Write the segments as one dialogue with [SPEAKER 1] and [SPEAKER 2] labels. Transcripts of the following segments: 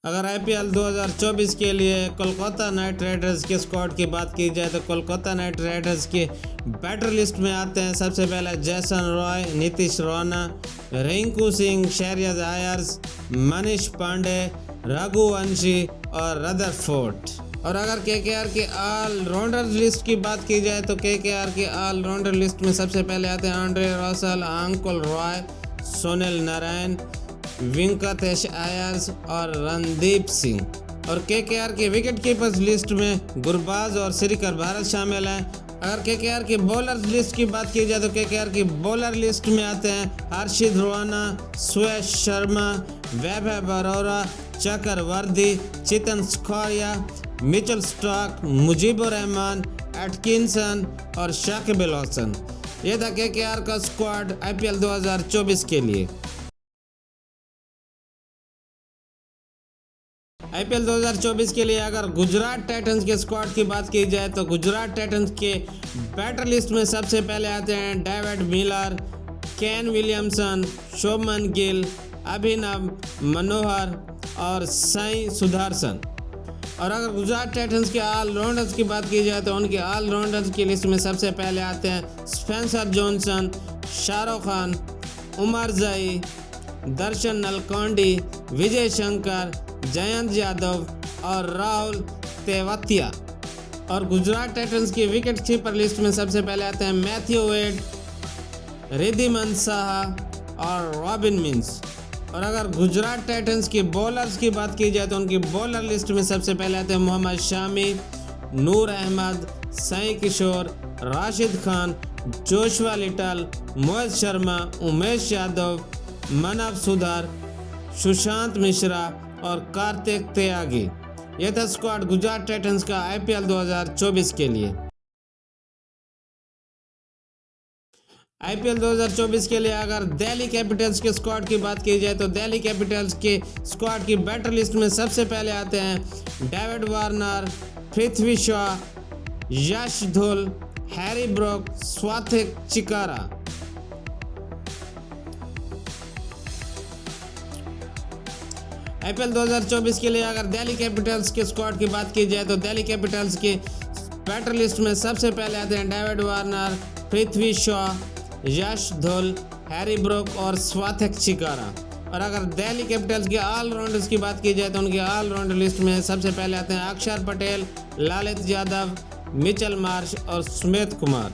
[SPEAKER 1] अगर आईपीएल 2024 के लिए कोलकाता नाइट राइडर्स के स्क्वाड की बात की जाए तो कोलकाता नाइट राइडर्स के बैटर लिस्ट में आते हैं सबसे पहले जैसन रॉय, नीतीश राणा, रिंकू सिंह, शहरियार आयर्स, मनीष पांडे, रघुवंशी और रदरफोर्ड। और अगर केकेआर की ऑलराउंडर लिस्ट की बात की जाए तो केकेआर की ऑलराउंडर लिस्ट में सबसे पहले आते हैं आंद्रे रसल, अंकुल रॉय, सुनील नारायण, वेंकटेश अय्यर और रणदीप सिंह। और केकेआर के विकेट कीपर्स लिस्ट में गुरबाज और श्रीकर भारत शामिल हैं। अगर केकेआर की बॉलर लिस्ट की बात की जाए तो केकेआर की बॉलर लिस्ट में आते हैं Harshit Rana, Suyash Sharma, Vaibhav Arora, Chakravarthy, Chetan Sakariya, Mitchell Starc, Mujeebur Rahman, Atkinson और शाकिब अल हसन। यह था केकेआर का स्क्वाड आईपीएल 2024 के लिए। आईपीएल 2024 के लिए अगर गुजरात टाइटंस के स्क्वाड की बात की जाए तो गुजरात टाइटंस के बैटर लिस्ट में सबसे पहले आते हैं David Miller, Kane Williamson, Shubman Gill, Abhinav Manohar और साई सुदर्शन। और अगर गुजरात टाइटंस के ऑलराउंडर्स की बात की जाए तो उनके ऑलराउंडर्स की लिस्ट में सबसे पहले आते हैं स्पेंसर जॉनसन, शाहरुख खान, उमर जई, दर्शन नलकोंडी, विजय शंकर, जयंत यादव और राहुल तेवतिया। और गुजरात टाइटंस की विकेट कीपर लिस्ट में सबसे पहले आते हैं मैथ्यू वेड, रिद्धिमान साहा और रॉबिन मिंस। और अगर गुजरात टाइटंस की बॉलर्स की बात की जाए तो उनकी बॉलर लिस्ट में सबसे पहले आते हैं मोहम्मद शामी, नूर अहमद, साई किशोर, राशिद खान, जोशुआ लिटल, मोहित शर्मा, उमेश यादव, मनव सुधार, सुशांत मिश्रा और कार्तिक त्यागी। यह था स्क्वाड गुजरात टाइटंस का आईपीएल 2024 के लिए। आईपीएल 2024 के लिए अगर दिल्ली कैपिटल्स के स्क्वाड की बात की जाए तो दिल्ली कैपिटल्स के स्क्वाड की बैटर लिस्ट में सबसे पहले आते हैं डेविड वार्नर, पृथ्वी शॉ, यश धुल, हैरी ब्रूक, स्वातिक चिकारा। आईपीएल 2024 के लिए अगर दिल्ली कैपिटल्स के स्क्वाड की बात की जाए तो दिल्ली कैपिटल्स के बैटर लिस्ट में सबसे पहले आते हैं डेविड वार्नर, पृथ्वी शॉ, यश धुल, हैरी ब्रूक और स्वातिक चिकारा। और अगर दिल्ली कैपिटल्स के ऑलराउंडर्स की बात की जाए तो उनके ऑलराउंडर लिस्ट में सबसे पहले आते हैं अक्षर पटेल, ललित यादव, मिचेल मार्श और सुमित कुमार।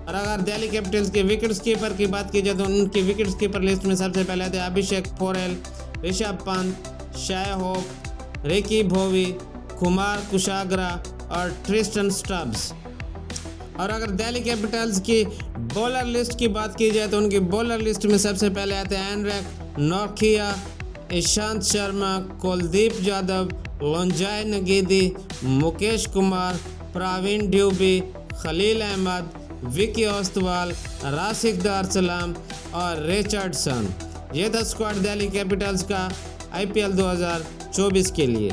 [SPEAKER 1] और अगर दिल्ली कैपिटल्स के विकेट कीपर की बात की जाए तो उनके विकेट कीपर लिस्ट में सबसे पहले आते हैं अभिषेक पोरेल, ऋषभ पंत, शाय होप, रिकी भोवी, कुमार कुशाग्रा और ट्रिस्टन स्टब्स। और अगर दिल्ली कैपिटल्स की बॉलर लिस्ट की बात की जाए तो उनकी बॉलर लिस्ट में सबसे पहले आते हैं एनरिक नोकिया, ईशांत शर्मा, कुलदीप यादव, लोंजाई नगीदी, मुकेश कुमार, प्रवीण ड्यूबी, खलील अहमद, विकी ओस्तवाल, राशिद सलाम और रिचर्डसन। यह था स्क्वाड दिल्ली कैपिटल्स का आईपीएल 2024 के लिए।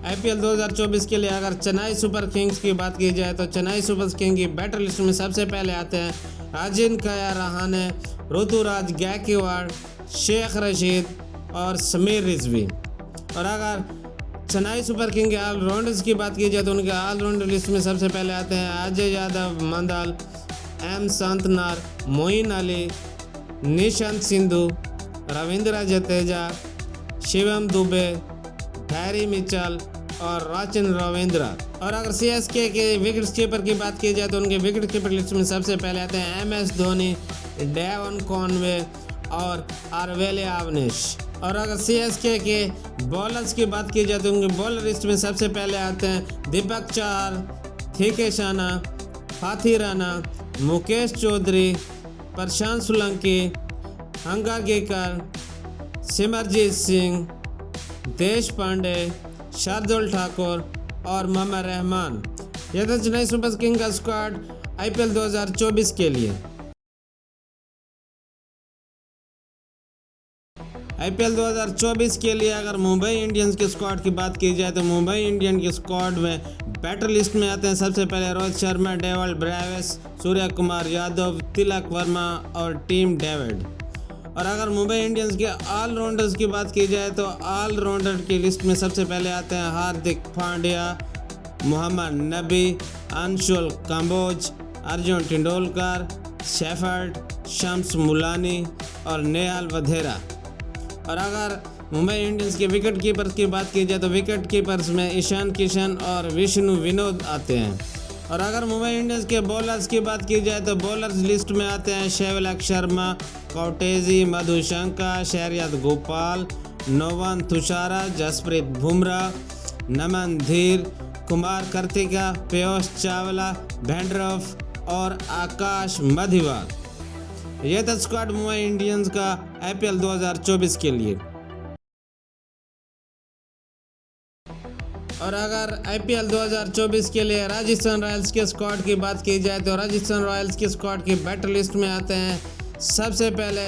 [SPEAKER 1] आईपीएल 2024 के लिए अगर चेन्नई सुपर किंग्स की बात की जाए तो चेन्नई सुपर किंग्स की बैटर लिस्ट में सबसे पहले आते हैं अजिंक्य रहाणे, ऋतुराज गायकवाड़, शेख रशीद और समीर रिजवी। और अगर चेन्नई सुपर किंग के ऑलराउंडर्स की बात की जाए तो उनके ऑलराउंडर लिस्ट में सबसे पहले आते हैं Ajay Yadav, Mandal, M Santner, Moeen Ali, Nishant Sindhu, Ravindra Jadeja, Shivam Dube, Harry Mitchell और राचिन रविंद्र। और अगर सीएसके के विकेट कीपर की बात की जाए तो उनके विकेट कीपर लिस्ट में सबसे पहले आते हैं एमएस धोनी, डेवन कॉनवे और आरवेले आवनिश। और अगर सीएसके के बॉलर्स की बात की जाए तो उनके बॉलर लिस्ट में सबसे पहले आते हैं दीपक चाहर, थिकेशाना, फाथी राणा, मुकेश चौधरी, प्रशांत सोलंकी, हंगागेकर, सिमरजीत सिंह, देश पांडे, शार्दुल ठाकुर और मोहम्मद रहमान। यह था चेन्नई सुपर किंग का स्क्वाड आईपीएल 2024 के लिए। आईपीएल 2024 के लिए अगर मुंबई इंडियंस के स्क्वाड की बात की जाए तो मुंबई इंडियन के स्क्वाड में बैटर लिस्ट में आते हैं सबसे पहले रोहित शर्मा, डेविड ब्रेविस, सूर्य कुमार यादव, तिलक वर्मा और टीम डेविड। और अगर मुंबई इंडियंस के ऑलराउंडर्स की बात की जाए तो ऑलराउंडर की लिस्ट में सबसे पहले आते हैं हार्दिक पांड्या, मोहम्मद नबी, अंशुल कंबोज, अर्जुन तेंदुलकर, शेफर्ड, शम्स मुलानी और नेहाल वधेरा। और अगर मुंबई इंडियंस के विकेट कीपर्स की बात की जाए तो विकेट कीपर्स में ईशान किशन और विष्णु विनोद आते हैं। और अगर मुंबई इंडियंस के बॉलर्स की बात की जाए तो बॉलर्स लिस्ट में आते हैं शेवलक शर्मा, कौटेजी, मधुशंका, शहरियार गोपाल, नोवन तुषारा, जसप्रीत बुमराह, नमन धीर, कुमार कार्तिका, पीयूष चावला, भेंड्रफ और आकाश मधिवाल। यह था स्क्वाड मुंबई इंडियंस का IPL 2024 के लिए। और अगर IPL 2024 के लिए राजस्थान रॉयल्स के स्क्वाड की बात की जाए तो राजस्थान रॉयल्स के स्क्वाड की बैटर लिस्ट में आते हैं सबसे पहले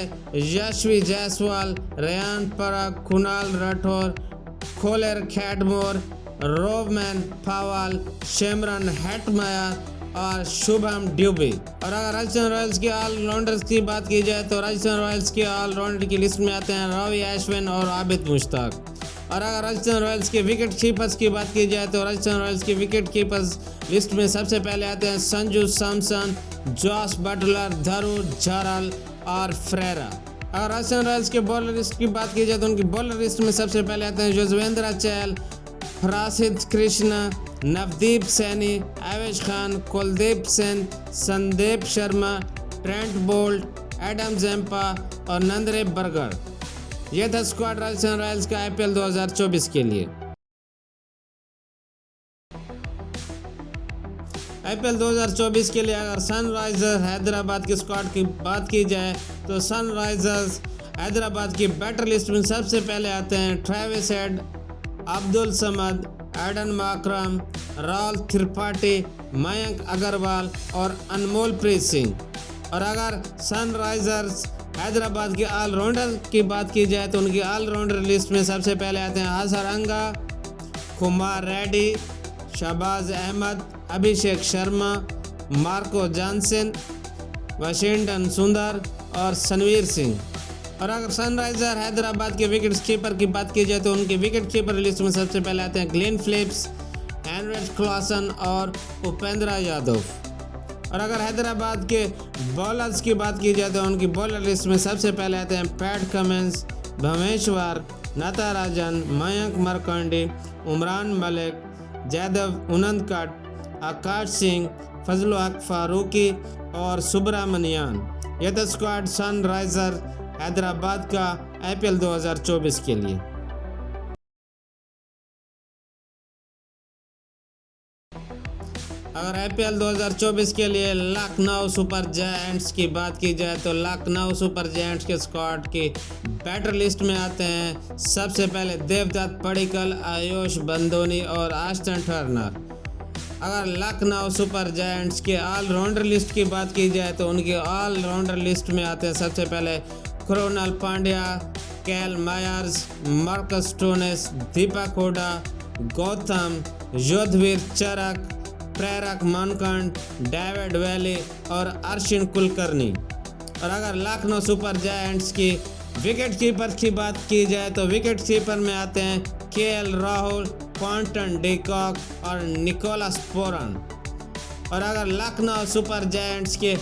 [SPEAKER 1] यशवी जायसवाल, रेयान पराग, कुणाल राठौर, खोलेर खैडमोर, रोवमैन पावाल, शेमरन हेटमायर और शुभम ड्यूबे। और अगर राजस्थान रॉयल्स के ऑलराउंडर्स की बात की जाए तो राजस्थान रॉयल्स के ऑलराउंडर की लिस्ट में आते हैं रवि अश्विन और आबिद मुश्ताक। और अगर राजस्थान रॉयल्स के विकेट कीपर्स की बात की जाए तो राजस्थान रॉयल्स के विकेट कीपर्स लिस्ट में सबसे पहले आते हैं संजू सैमसन, जॉस बटलर, धरू झारल और फ्रेरा। अगर राजस्थान रॉयल्स के बॉलर लिस्ट की बात की जाए तो उनकी बॉलर लिस्ट में सबसे पहले आते हैं युजवेंद्र चहल, प्रसिद्ध Krishna, Navdeep Saini, Avesh Khan, Kuldeep Sen, Sandeep Sharma, Trent Boult, Adam Zampa और नंदरे बर्गर। यह था स्क्वाड राजस्थान रॉयल्स का IPL 2024 के लिए। IPL 2024 के लिए अगर सनराइजर्स हैदराबाद के स्क्वाड की बात की जाए तो सनराइजर्स हैदराबाद की बैटर लिस्ट में सबसे पहले आते हैं Travis Head, Abdul Samad, Aiden Markram, Rahul Tripathi, Mayank Agarwal और अनमोल प्रीत सिंह। और अगर सनराइजर्स हैदराबाद के ऑलराउंडर की बात की जाए तो उनकी ऑलराउंडर लिस्ट में सबसे पहले आते हैं Hasaranga, Kumar Reddy, Shahbaz Ahmad, Abhishek Sharma, Marco Jansen, Washington सुंदर और सनवीर सिंह। और अगर सनराइजर हैदराबाद के विकेट कीपर की बात की जाए तो उनके विकेट कीपर लिस्ट में सबसे पहले आते हैं ग्लेन फिलिप्स, हेनरी क्लासन और उपेंद्र यादव। और अगर हैदराबाद के बॉलर्स की बात की जाए तो उनकी बॉलर लिस्ट में सबसे पहले आते हैं पैट कमिंस, भुवनेश्वर, नटराजन, मयंक मरकंडी, उमरान मलिक, जयदेव उनदकट, आकाश सिंह, फजल हक फारूकी और सुब्रमणियन। यह था स्क्वाड सनराइजर हैदराबाद का IPL 2024 के लिए। अगर IPL 2024 के लिए लखनऊ सुपर जायंट्स की बात की जाए तो लखनऊ सुपर जायंट्स के स्क्वाड की बैटर लिस्ट में आते हैं सबसे पहले देवदत्त पडिक्कल, आयुष बंदोनी और आस्टन टर्नर। अगर लखनऊ सुपर जायंट्स के ऑलराउंडर लिस्ट की बात की जाए तो उनके ऑलराउंडर लिस्ट में आते हैं सबसे पहले कृणाल पांड्या, कैल मायर्स, मार्कस स्टोनिस, दीपक हुडा, गौतम, युद्धवीर चरक, प्रेरक मनकंड, डेविड वैली और अर्शिन कुलकर्णी। और अगर लखनऊ सुपर जायंट्स की विकेट कीपर की बात की जाए तो विकेट कीपर में आते हैं KL राहुल, क्वांटन डिकॉक और निकोलस पोरन। और अगर लखनऊ सुपर जायंट्स के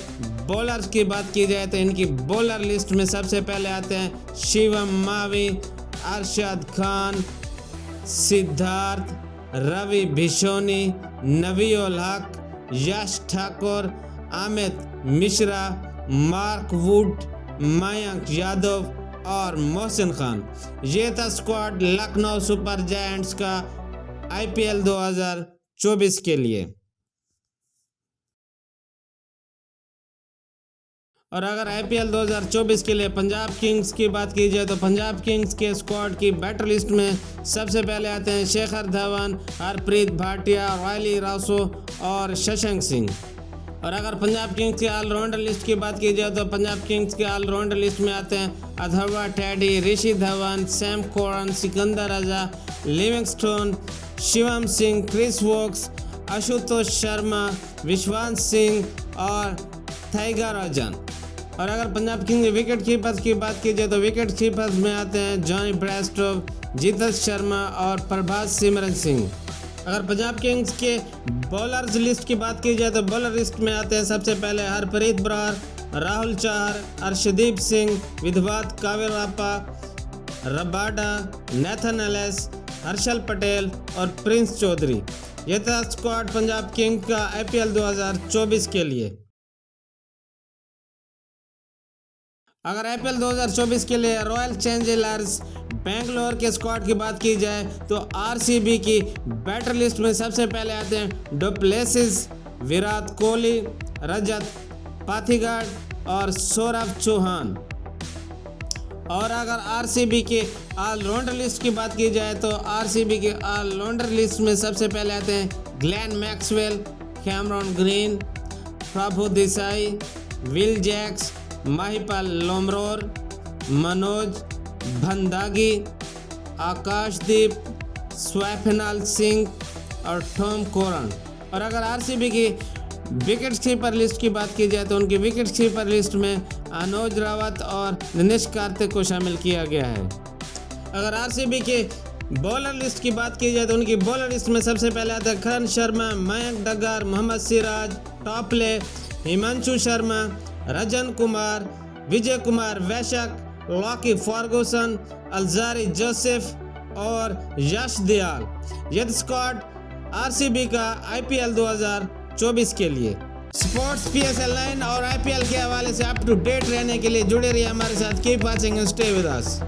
[SPEAKER 1] बॉलर्स की बात की जाए तो इनकी बॉलर लिस्ट में सबसे पहले आते हैं शिवम मावी, अरशद खान, सिद्धार्थ, रवि भिशोनी, नवीउल हक, यश ठाकुर, अमित मिश्रा, मार्क वुड, मयंक यादव और मोहसिन खान। ये था स्क्वाड लखनऊ सुपर जायंट्स का IPL 2024 के लिए। और अगर IPL 2024 के लिए पंजाब किंग्स की बात की जाए तो पंजाब किंग्स के स्क्वाड की बैटर लिस्ट में सबसे पहले आते हैं शेखर धवन, हरप्रीत भाटिया, रॉयली रासो और शशांक सिंह। और अगर पंजाब किंग्स के ऑलराउंडर लिस्ट की बात की जाए तो पंजाब किंग्स के ऑलराउंडर लिस्ट में आते हैं Atharva Taide, Rishi Dhawan, Sam Curran, Sikandar Raza, Livingstone, Shivam Singh, Chris Woakes, Ashutosh Sharma, Vishwas Singh और टाइगर राजन। और अगर पंजाब किंग्स के विकेट कीपर्स की बात की जाए तो विकेट कीपर्स में आते हैं जॉनी ब्रेस्टो, जीतस शर्मा और प्रभास सिमरन सिंह। अगर पंजाब किंग्स के बॉलर्स लिस्ट की बात की जाए तो बॉलर लिस्ट में आते हैं सबसे पहले Harpreet Brar, Rahul Chahar, Arshdeep Singh, Vidwath Kaverappa, Rabada, Nathan Ellis, Harshal Patel और प्रिंस चौधरी। यह था स्क्वाड पंजाब किंग्स का IPL 2024 के लिए। अगर IPL 2024 के लिए रॉयल चैलेंजर्स बेंगलोर के स्क्वाड की बात की जाए तो RCB की बैटर लिस्ट में सबसे पहले आते हैं डुप्लेसिस, विराट कोहली, रजत पाथिगाड और सौरभ चौहान। और अगर RCB के ऑलराउंडर लिस्ट की बात की जाए तो RCB के ऑलराउंडर लिस्ट में सबसे पहले आते हैं Glenn Maxwell, Cameron Green, Prabhu Desai, Will Jacks, Mahipal Lomror, Manoj Bhandage, Akashdeep, Swapnil Singh और टॉम कोरन। और अगर RCB की विकेट कीपर लिस्ट की बात की जाए तो उनकी विकेट कीपर लिस्ट में अनुज रावत और दिनेश कार्तिक को शामिल किया गया है। अगर RCB के बॉलर लिस्ट की बात की जाए तो उनकी बॉलर लिस्ट में सबसे पहले आता है करण Sharma, Mayank Dagar, Mohammed Siraj, Topley, Himanshu Sharma, Rajan Kumar, Vijay Kumar Vyshak, Lockie Ferguson, Alzarri Joseph और यश दयाल। यह स्क्वाड RCB का IPL 2024 के लिए। स्पोर्ट्स PSL 9 और IPL के हवाले से अप टू डेट रहने के लिए जुड़े रहिए हमारे साथ। Keep watching and stay with us.